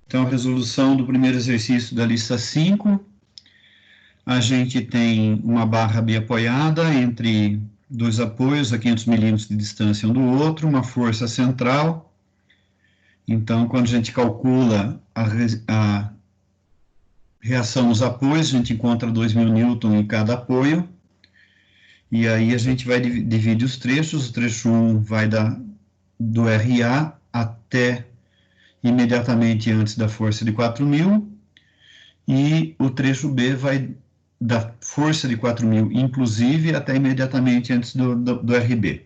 Então, resolução do primeiro exercício da lista 5. A gente tem uma barra biapoiada entre dois apoios a 500 milímetros de distância um do outro, uma força central. Então, quando a gente calcula a reação nos apoios, a gente encontra 2.000 newton em cada apoio. E aí a gente vai dividir os trechos. O trecho 1 vai do RA até imediatamente antes da força de 4.000, e o trecho B vai da força de 4.000, inclusive, até imediatamente antes do RB.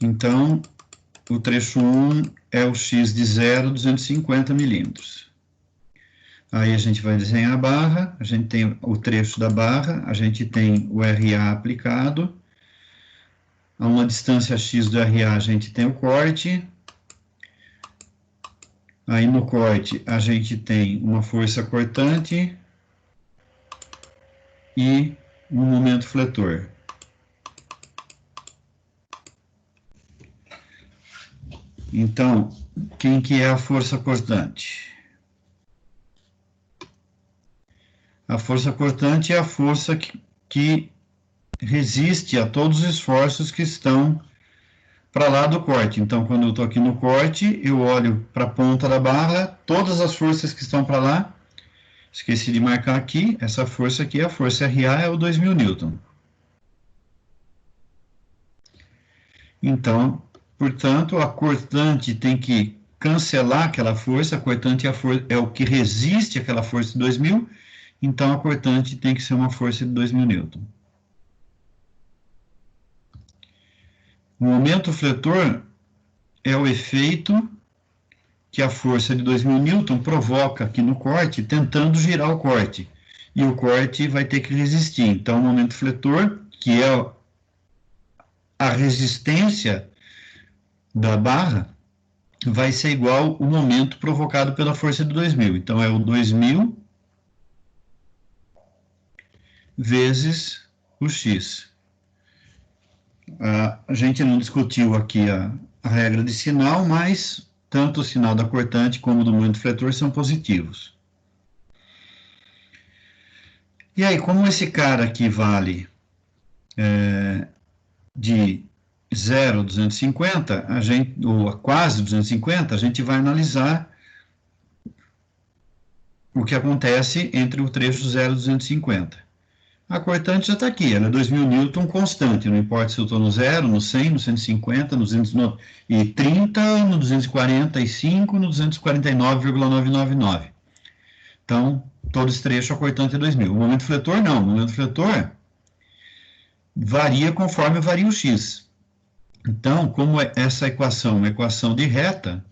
Então, o trecho 1 é o X de 0, 250 milímetros. Aí a gente vai desenhar a barra, a gente tem o trecho da barra, a gente tem o RA aplicado. A uma distância X do RA a gente tem o corte. Aí no corte a gente tem uma força cortante e um momento fletor. Então, quem que é a força cortante? A força cortante é a força que resiste a todos os esforços que estão para lá do corte. Então, quando eu estou aqui no corte, eu olho para a ponta da barra, todas as forças que estão para lá, esqueci de marcar aqui, essa força aqui, a força RA é o 2.000 newton. Então, portanto, a cortante tem que cancelar aquela força, a cortante é o que resiste àquela força de 2.000, então a cortante tem que ser uma força de 2.000 newton. O momento fletor é o efeito que a força de 2.000 newton provoca aqui no corte, tentando girar o corte. E o corte vai ter que resistir. Então, o momento fletor, que é a resistência da barra, vai ser igual ao momento provocado pela força de 2.000. Então, é o 2.000 vezes o X. A gente não discutiu aqui a regra de sinal, mas tanto o sinal da cortante como do momento fletor são positivos. E aí, como esse cara aqui vale de 0 a 250, ou a quase 250, a gente vai analisar o que acontece entre o trecho 0 e 250. A cortante já está aqui, ela é 2.000 newton constante, não importa se eu estou no 0, no 100, no 150, no 230, no 245, no 249,999. Então, todo esse trecho a cortante é 2.000. O momento fletor não, o momento fletor varia conforme varia o X. Então, como essa equação é uma equação de reta,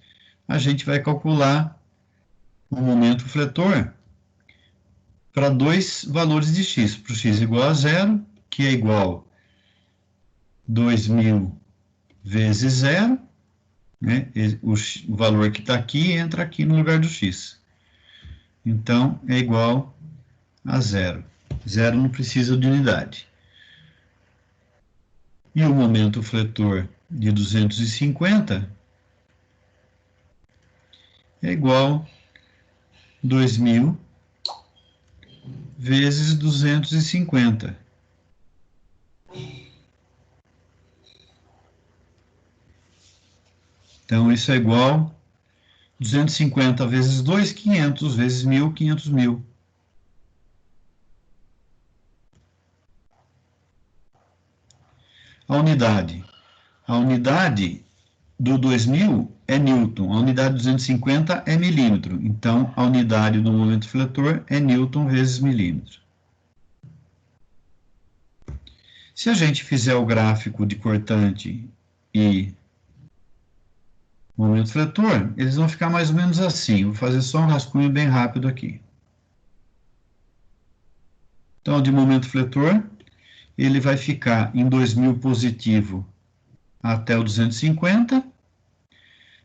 a gente vai calcular o momento fletor para dois valores de x, para o x igual a 0, que é igual a 2.000 vezes 0, né? O valor que está aqui entra aqui no lugar do x. Então, é igual a 0. 0 não precisa de unidade. E o momento fletor de 250 é igual a 2.000 vezes 250. Então, isso é igual a 250 vezes 2, 500 vezes 1.000, 500 mil. A unidade do 2.000 é newton, a unidade de 250 é milímetro. Então, a unidade do momento fletor é newton vezes milímetro. Se a gente fizer o gráfico de cortante e momento fletor, eles vão ficar mais ou menos assim. Vou fazer só um rascunho bem rápido aqui. Então, de momento fletor, ele vai ficar em 2.000 positivo até o 250.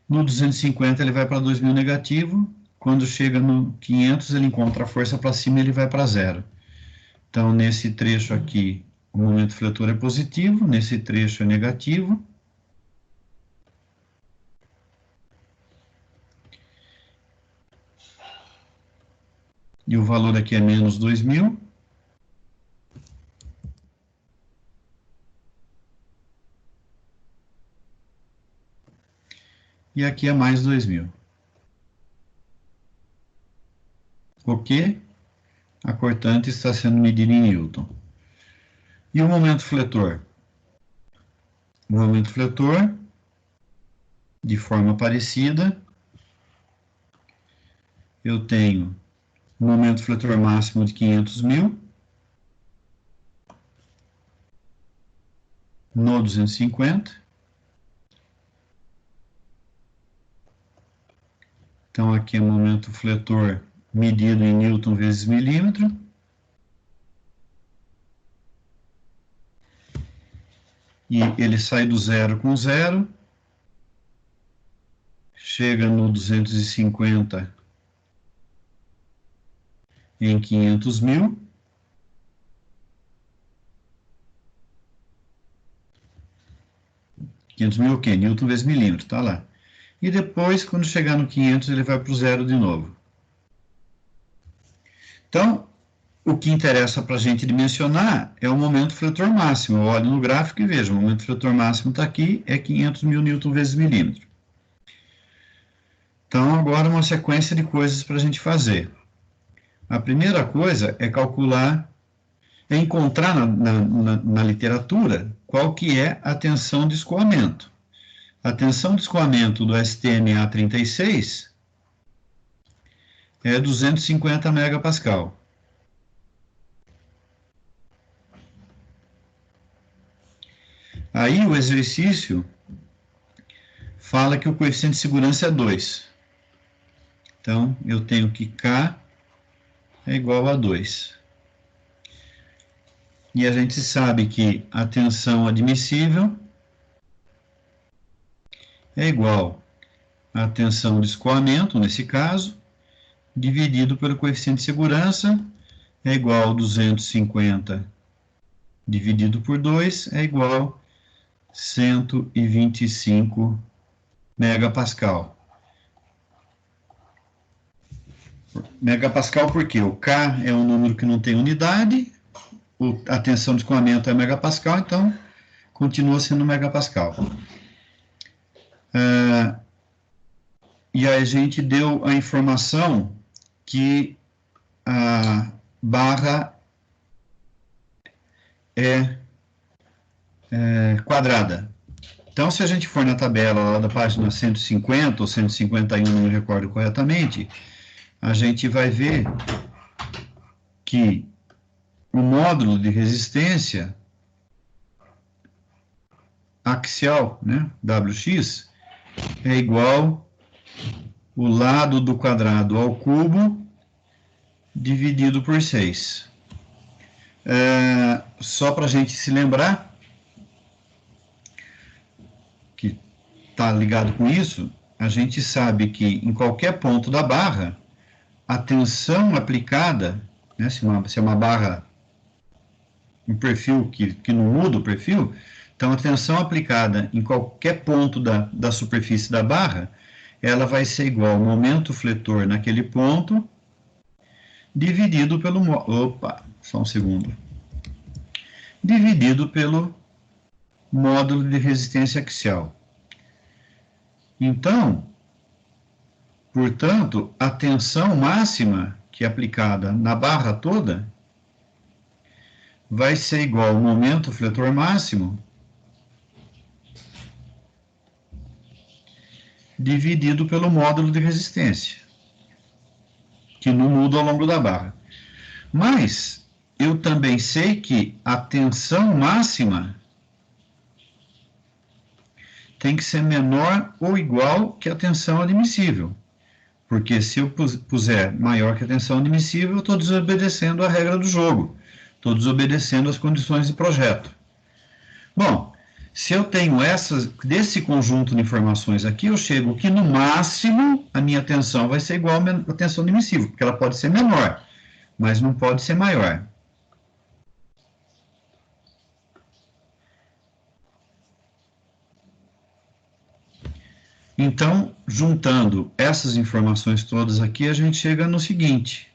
No 250 ele vai para 2.000 negativo. Quando chega no 500, ele encontra a força para cima e ele vai para 0. Então, nesse trecho aqui, o momento fletor é positivo, nesse trecho é negativo. E o valor aqui é menos 2.000. E aqui é mais 2.000. Ok? A cortante está sendo medida em Newton. E o momento fletor? O momento fletor, de forma parecida, eu tenho o momento fletor máximo de 500.000 no 250. Então, aqui é o momento fletor medido em Newton vezes milímetro. E ele sai do zero com zero, chega no 250 em 500.000. O quê? Newton vezes milímetro, tá lá. E depois, quando chegar no 500, ele vai para o zero de novo. Então, o que interessa para a gente dimensionar é o momento fletor máximo. Eu olho no gráfico e vejo, o momento fletor máximo está aqui, é 500.000 newton vezes milímetro. Então, agora uma sequência de coisas para a gente fazer. A primeira coisa é calcular, é encontrar na literatura qual que é a tensão de escoamento. A tensão de escoamento do STM A36 é 250 megapascal. Aí o exercício fala que o coeficiente de segurança é 2. Então, eu tenho que K é igual a 2. E a gente sabe que a tensão admissível é igual à tensão de escoamento, nesse caso, dividido pelo coeficiente de segurança, é igual a 250 dividido por 2, é igual a 125 megapascal. Megapascal porque o K é um número que não tem unidade, a tensão de escoamento é megapascal, então continua sendo megapascal. E a gente deu a informação que a barra é quadrada. Então, se a gente for na tabela lá da página 150 ou 151, não me recordo corretamente, a gente vai ver que o módulo de resistência axial, né, WX, é igual o lado do quadrado ao cubo dividido por 6. Só para a gente se lembrar que está ligado com isso, a gente sabe que em qualquer ponto da barra, a tensão aplicada, né, se é uma barra, um perfil que não muda o perfil, então a tensão aplicada em qualquer ponto da superfície da barra, ela vai ser igual ao momento fletor naquele ponto, dividido pelo... Opa, só um segundo. Dividido pelo módulo de resistência axial. Então, portanto, a tensão máxima que é aplicada na barra toda vai ser igual ao momento fletor máximo dividido pelo módulo de resistência, que não muda ao longo da barra. Mas eu também sei que a tensão máxima tem que ser menor ou igual que a tensão admissível. Porque se eu puser maior que a tensão admissível, eu estou desobedecendo a regra do jogo. Estou desobedecendo as condições de projeto. Bom, se eu tenho desse conjunto de informações aqui, eu chego que no máximo a minha tensão vai ser igual à tensão admissível, porque ela pode ser menor, mas não pode ser maior. Então, juntando essas informações todas aqui, a gente chega no seguinte: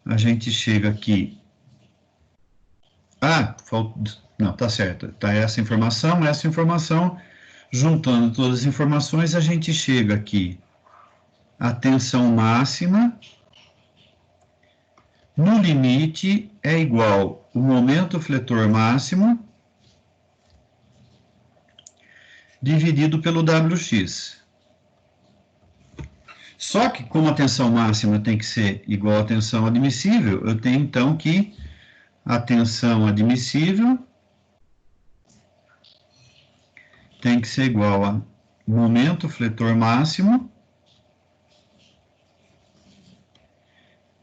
a gente chega aqui. Não, tá certo. Tá essa informação. Juntando todas as informações, a gente chega aqui. A tensão máxima no limite é igual o momento fletor máximo dividido pelo WX. Só que, como a tensão máxima tem que ser igual à tensão admissível, eu tenho então que a tensão admissível tem que ser igual a momento fletor máximo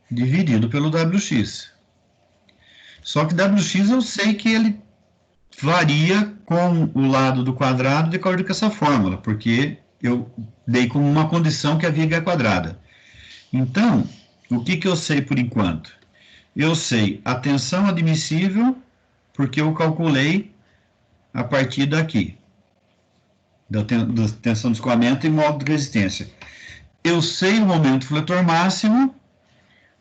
dividido pelo WX. Só que WX eu sei que ele varia com o lado do quadrado de acordo com essa fórmula, porque eu dei como uma condição que a viga é quadrada. Então, o que eu sei por enquanto? Eu sei a tensão admissível, porque eu calculei a partir daqui, da tensão de escoamento e modo de resistência. Eu sei o momento fletor máximo,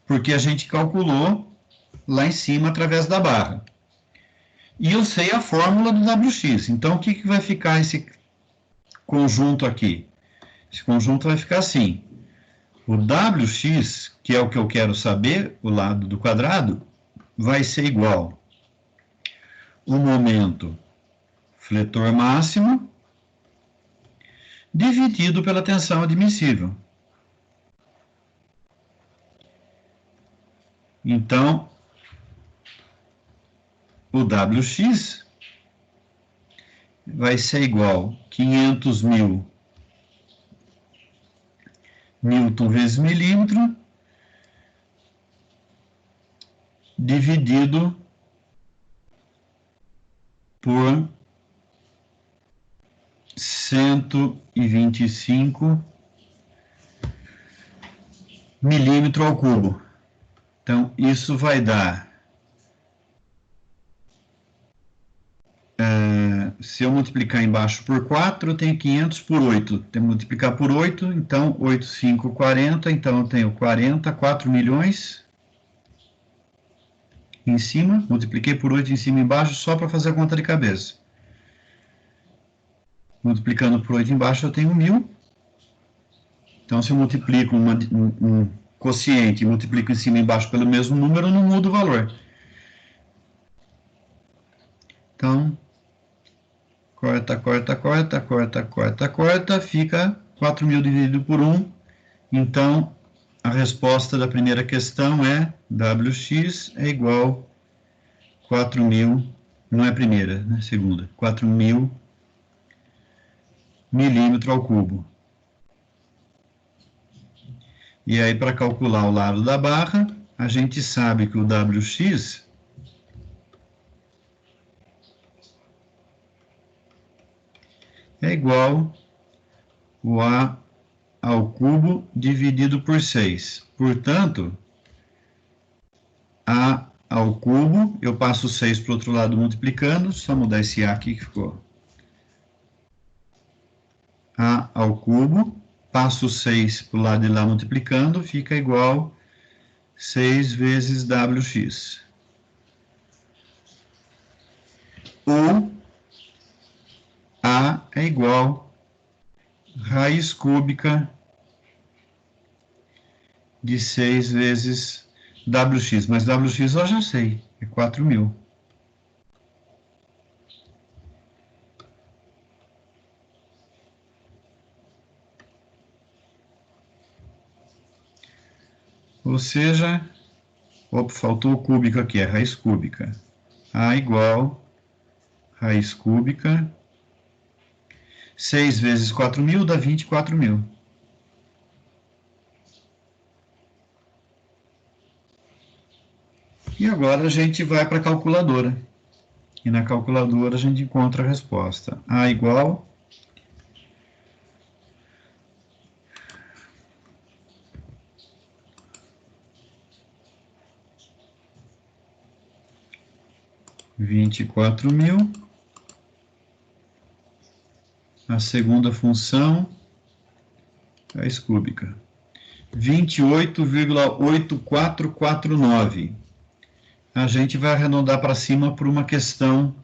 porque a gente calculou lá em cima através da barra. E eu sei a fórmula do WX. Então, o que vai ficar esse conjunto aqui? Esse conjunto vai ficar assim. O WX, que é o que eu quero saber, o lado do quadrado, vai ser igual o momento fletor máximo dividido pela tensão admissível. Então, o WX vai ser igual a 500.000 newton vezes milímetro dividido por 125 milímetro ao cubo. Então, isso vai dar, se eu multiplicar embaixo por 4, eu tenho 500 por 8. Tenho que multiplicar por 8, então 8, 5, 40. Então, eu tenho 4 milhões em cima. Multipliquei por 8 em cima e embaixo só para fazer a conta de cabeça. Multiplicando por 8 embaixo, eu tenho 1.000. Então, se eu multiplico um quociente e multiplico em cima e embaixo pelo mesmo número, não muda o valor. Então, corta, fica 4.000 dividido por 1. Então, a resposta da primeira questão é WX é igual a 4.000, não é primeira, né? Segunda, 4.000 milímetro ao cubo. E aí, para calcular o lado da barra, a gente sabe que o WX é igual o A ao cubo dividido por 6. Portanto, A ao cubo, eu passo 6 para o outro lado multiplicando, só mudar esse A aqui que ficou. A ao cubo, passo 6 para o lado de lá multiplicando, fica igual 6 vezes WX. Ou A é igual a raiz cúbica de 6 vezes WX. Mas WX eu já sei, é 4.000. Ou seja, faltou o cúbico aqui, é raiz cúbica. A igual raiz cúbica, 6 vezes 4.000 dá 24.000. E agora a gente vai para a calculadora. E na calculadora a gente encontra a resposta. A igual a 24.000. A segunda função, raiz cúbica, 28,8449. A gente vai arredondar para cima por uma questão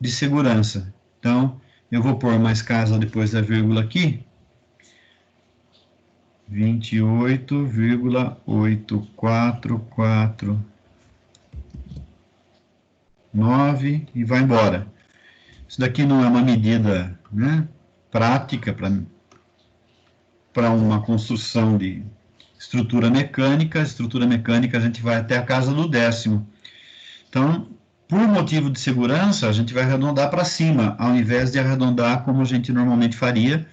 de segurança. Então, eu vou pôr mais casa depois da vírgula aqui. 28,8449 e vai embora. Isso daqui não é uma medida, né, prática para uma construção de estrutura mecânica. Estrutura mecânica a gente vai até a casa do décimo. Então, por motivo de segurança, a gente vai arredondar para cima, ao invés de arredondar como a gente normalmente faria,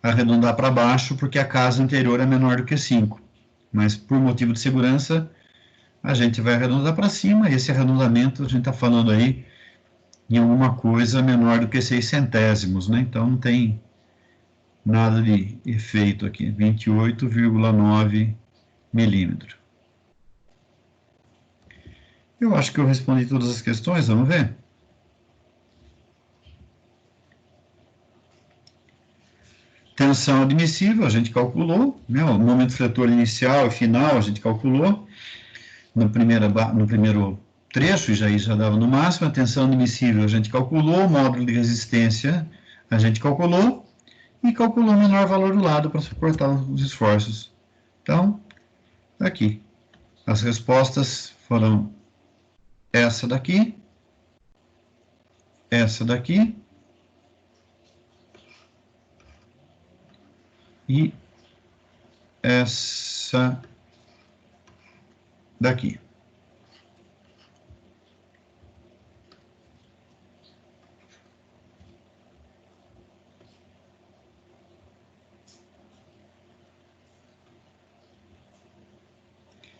arredondar para baixo, porque a casa anterior é menor do que 5. Mas por motivo de segurança, a gente vai arredondar para cima, e esse arredondamento a gente está falando aí em alguma coisa menor do que 6 centésimos, né? Então não tem nada de efeito aqui, 28,9 milímetros. Eu acho que eu respondi todas as questões, vamos ver? Tensão admissível, a gente calculou, né? O momento fletor inicial e final, a gente calculou no primeiro trecho, e já dava no máximo. A tensão admissível a gente calculou, o módulo de resistência a gente calculou, e calculou o menor valor do lado para suportar os esforços. Então, aqui, as respostas foram essa daqui, e essa daqui.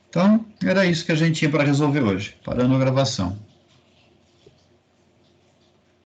Então, era isso que a gente tinha para resolver hoje. Parando a gravação.